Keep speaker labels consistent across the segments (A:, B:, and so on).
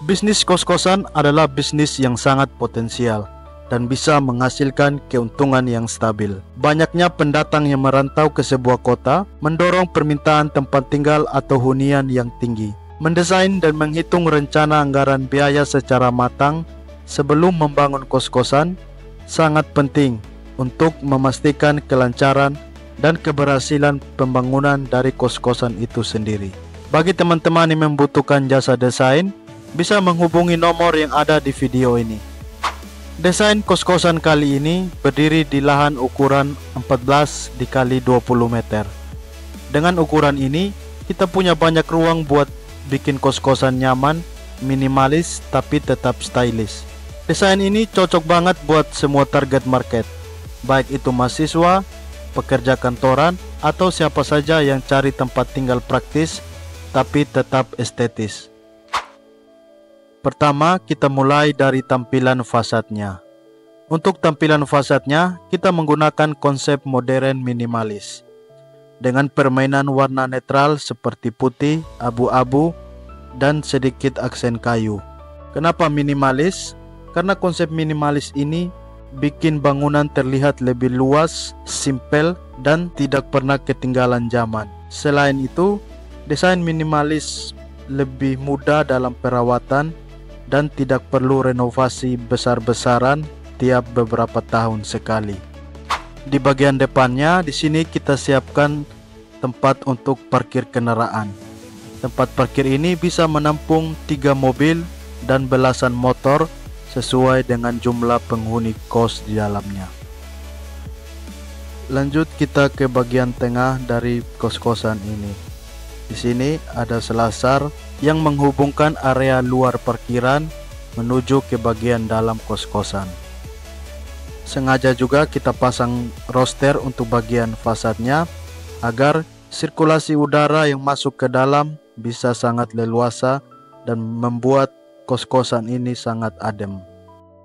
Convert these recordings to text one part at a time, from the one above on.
A: Bisnis kos-kosan adalah bisnis yang sangat potensial dan bisa menghasilkan keuntungan yang stabil. Banyaknya pendatang yang merantau ke sebuah kota mendorong permintaan tempat tinggal atau hunian yang tinggi. Mendesain dan menghitung rencana anggaran biaya secara matang sebelum membangun kos-kosan sangat penting untuk memastikan kelancaran dan keberhasilan pembangunan dari kos-kosan itu sendiri. Bagi teman-teman yang membutuhkan jasa desain, bisa menghubungi nomor yang ada di video ini. Desain kos-kosan kali ini berdiri di lahan ukuran 14 dikali 20 meter. Dengan ukuran ini, kita punya banyak ruang buat bikin kos-kosan nyaman, minimalis, tapi tetap stylish. Desain ini cocok banget buat semua target market, baik itu mahasiswa, pekerja kantoran, atau siapa saja yang cari tempat tinggal praktis tapi tetap estetis. Pertama, kita mulai dari tampilan fasadnya. Untuk tampilan fasadnya, kita menggunakan konsep modern minimalis dengan permainan warna netral seperti putih, abu-abu, dan sedikit aksen kayu. Kenapa minimalis? Karena konsep minimalis ini bikin bangunan terlihat lebih luas, simpel, dan tidak pernah ketinggalan zaman. Selain itu, desain minimalis lebih mudah dalam perawatan dan tidak perlu renovasi besar-besaran tiap beberapa tahun sekali. Di bagian depannya, di sini kita siapkan tempat untuk parkir kendaraan. Tempat parkir ini bisa menampung 3 mobil dan belasan motor sesuai dengan jumlah penghuni kos di dalamnya. Lanjut kita ke bagian tengah dari kos-kosan ini. Di sini ada selasar yang menghubungkan area luar parkiran menuju ke bagian dalam kos-kosan. Sengaja juga kita pasang roster untuk bagian fasadnya agar sirkulasi udara yang masuk ke dalam bisa sangat leluasa dan membuat kos-kosan ini sangat adem.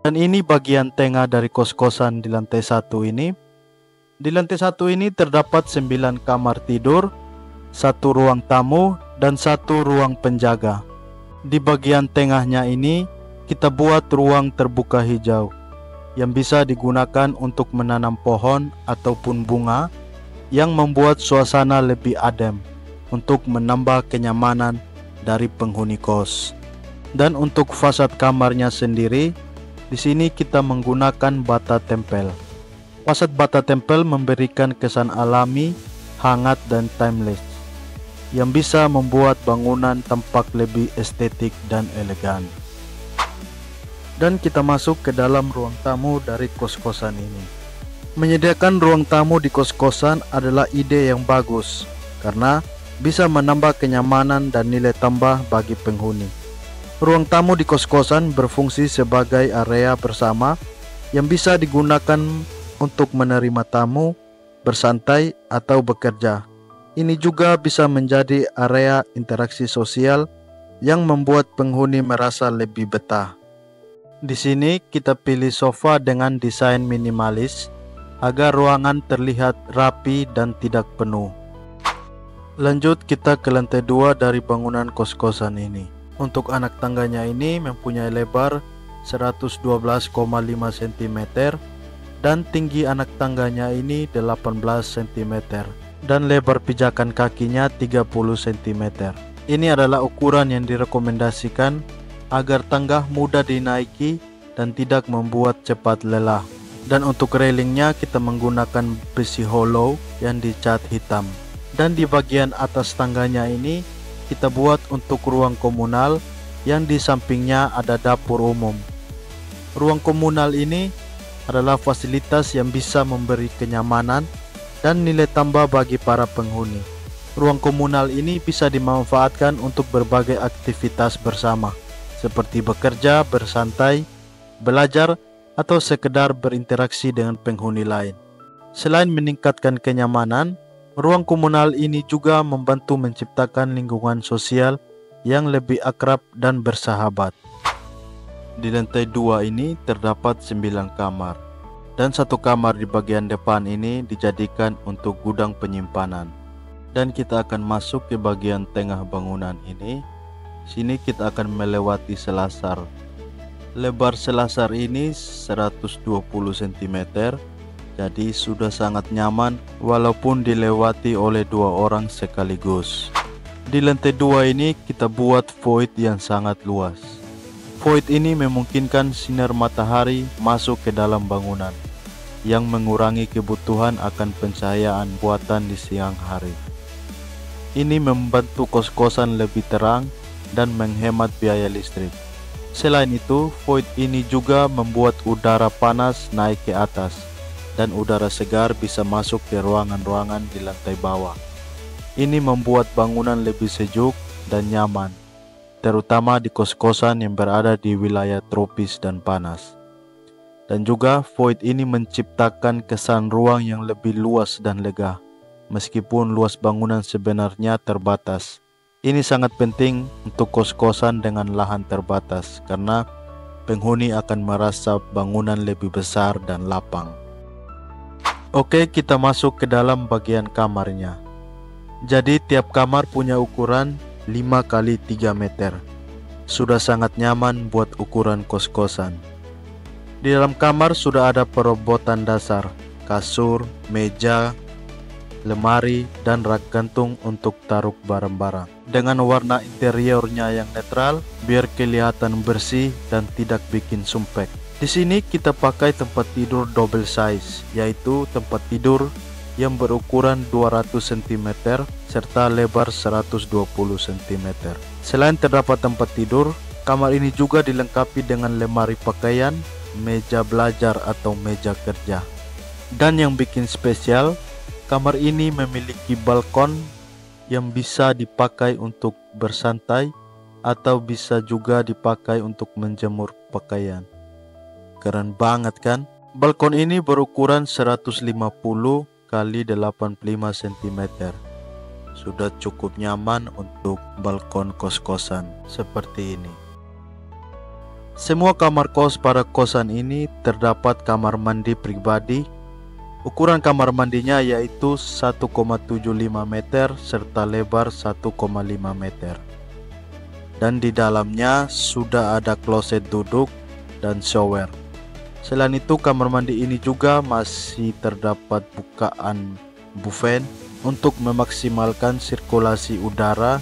A: Dan ini bagian tengah dari kos-kosan di lantai 1 ini. Di lantai 1 ini terdapat 9 kamar tidur, 1 ruang tamu, dan 1 ruang penjaga. Di bagian tengahnya ini kita buat ruang terbuka hijau yang bisa digunakan untuk menanam pohon ataupun bunga yang membuat suasana lebih adem untuk menambah kenyamanan dari penghuni kos. Dan untuk fasad kamarnya sendiri, di sini kita menggunakan bata tempel. Fasad bata tempel memberikan kesan alami, hangat, dan timeless yang bisa membuat bangunan tampak lebih estetik dan elegan. Dan kita masuk ke dalam ruang tamu dari kos-kosan ini. Menyediakan ruang tamu di kos-kosan adalah ide yang bagus karena bisa menambah kenyamanan dan nilai tambah bagi penghuni. Ruang tamu di kos-kosan berfungsi sebagai area bersama yang bisa digunakan untuk menerima tamu, bersantai, atau bekerja. Ini juga bisa menjadi area interaksi sosial yang membuat penghuni merasa lebih betah. Di sini kita pilih sofa dengan desain minimalis agar ruangan terlihat rapi dan tidak penuh. Lanjut kita ke lantai 2 dari bangunan kos-kosan ini. Untuk anak tangganya ini mempunyai lebar 112,5 cm dan tinggi anak tangganya ini 18 cm dan lebar pijakan kakinya 30 cm. Ini adalah ukuran yang direkomendasikan agar tangga mudah dinaiki dan tidak membuat cepat lelah. Dan untuk railingnya kita menggunakan besi hollow yang dicat hitam. Dan di bagian atas tangganya ini kita buat untuk ruang komunal yang di sampingnya ada dapur umum. Ruang komunal ini adalah fasilitas yang bisa memberi kenyamanan dan nilai tambah bagi para penghuni. Ruang komunal ini bisa dimanfaatkan untuk berbagai aktivitas bersama, seperti bekerja, bersantai, belajar, atau sekedar berinteraksi dengan penghuni lain. Selain meningkatkan kenyamanan, ruang komunal ini juga membantu menciptakan lingkungan sosial yang lebih akrab dan bersahabat. Di lantai 2 ini terdapat 9 kamar, dan 1 kamar di bagian depan ini dijadikan untuk gudang penyimpanan. Dan kita akan masuk ke bagian tengah bangunan ini. Sini kita akan melewati selasar. Lebar selasar ini 120 cm, jadi sudah sangat nyaman walaupun dilewati oleh 2 orang sekaligus. Di lantai 2 ini kita buat void yang sangat luas. Void ini memungkinkan sinar matahari masuk ke dalam bangunan, yang mengurangi kebutuhan akan pencahayaan buatan di siang hari. Ini membantu kos-kosan lebih terang dan menghemat biaya listrik. Selain itu, void ini juga membuat udara panas naik ke atas dan udara segar bisa masuk ke ruangan-ruangan di lantai bawah. Ini membuat bangunan lebih sejuk dan nyaman, terutama di kos-kosan yang berada di wilayah tropis dan panas. Dan juga void ini menciptakan kesan ruang yang lebih luas dan lega, meskipun luas bangunan sebenarnya terbatas. Ini sangat penting untuk kos-kosan dengan lahan terbatas karena penghuni akan merasa bangunan lebih besar dan lapang. Oke, kita masuk ke dalam bagian kamarnya. Jadi tiap kamar punya ukuran 5 x 3 meter. Sudah sangat nyaman buat ukuran kos-kosan. Di dalam kamar sudah ada perobotan dasar, kasur, meja, lemari, dan rak gantung untuk taruh barang-barang. Dengan warna interiornya yang netral, biar kelihatan bersih dan tidak bikin sumpek. Di sini kita pakai tempat tidur double size, yaitu tempat tidur yang berukuran 200 cm serta lebar 120 cm. Selain terdapat tempat tidur, kamar ini juga dilengkapi dengan lemari pakaian, meja belajar atau meja kerja. Dan yang bikin spesial, kamar ini memiliki balkon yang bisa dipakai untuk bersantai atau bisa juga dipakai untuk menjemur pakaian. Keren banget kan? Balkon ini berukuran 150 x 85 cm. Sudah cukup nyaman untuk balkon kos-kosan seperti ini. Semua kamar kos pada kosan ini terdapat kamar mandi pribadi. Ukuran kamar mandinya yaitu 1,75 meter serta lebar 1,5 meter. Dan di dalamnya sudah ada kloset duduk dan shower. Selain itu, kamar mandi ini juga masih terdapat bukaan buffet untuk memaksimalkan sirkulasi udara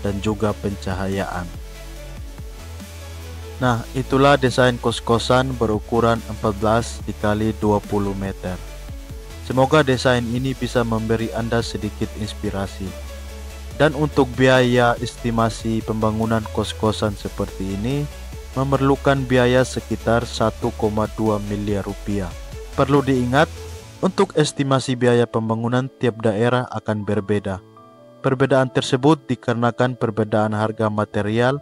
A: dan juga pencahayaan. Nah, itulah desain kos-kosan berukuran 14 x 20 meter. Semoga desain ini bisa memberi Anda sedikit inspirasi. Dan untuk biaya estimasi pembangunan kos-kosan seperti ini memerlukan biaya sekitar 1,2 miliar rupiah. Perlu diingat, untuk estimasi biaya pembangunan tiap daerah akan berbeda. Perbedaan tersebut dikarenakan perbedaan harga material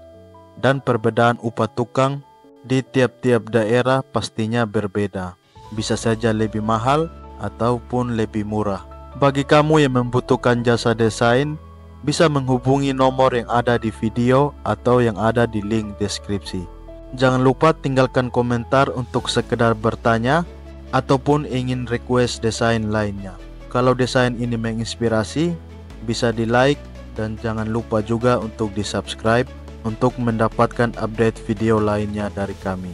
A: dan perbedaan upah tukang di tiap-tiap daerah pastinya berbeda. Bisa saja lebih mahal ataupun lebih murah. Bagi kamu yang membutuhkan jasa desain, bisa menghubungi nomor yang ada di video atau yang ada di link deskripsi. Jangan lupa tinggalkan komentar untuk sekedar bertanya ataupun ingin request desain lainnya. Kalau desain ini menginspirasi, bisa di like dan jangan lupa juga untuk di subscribe untuk mendapatkan update video lainnya dari kami.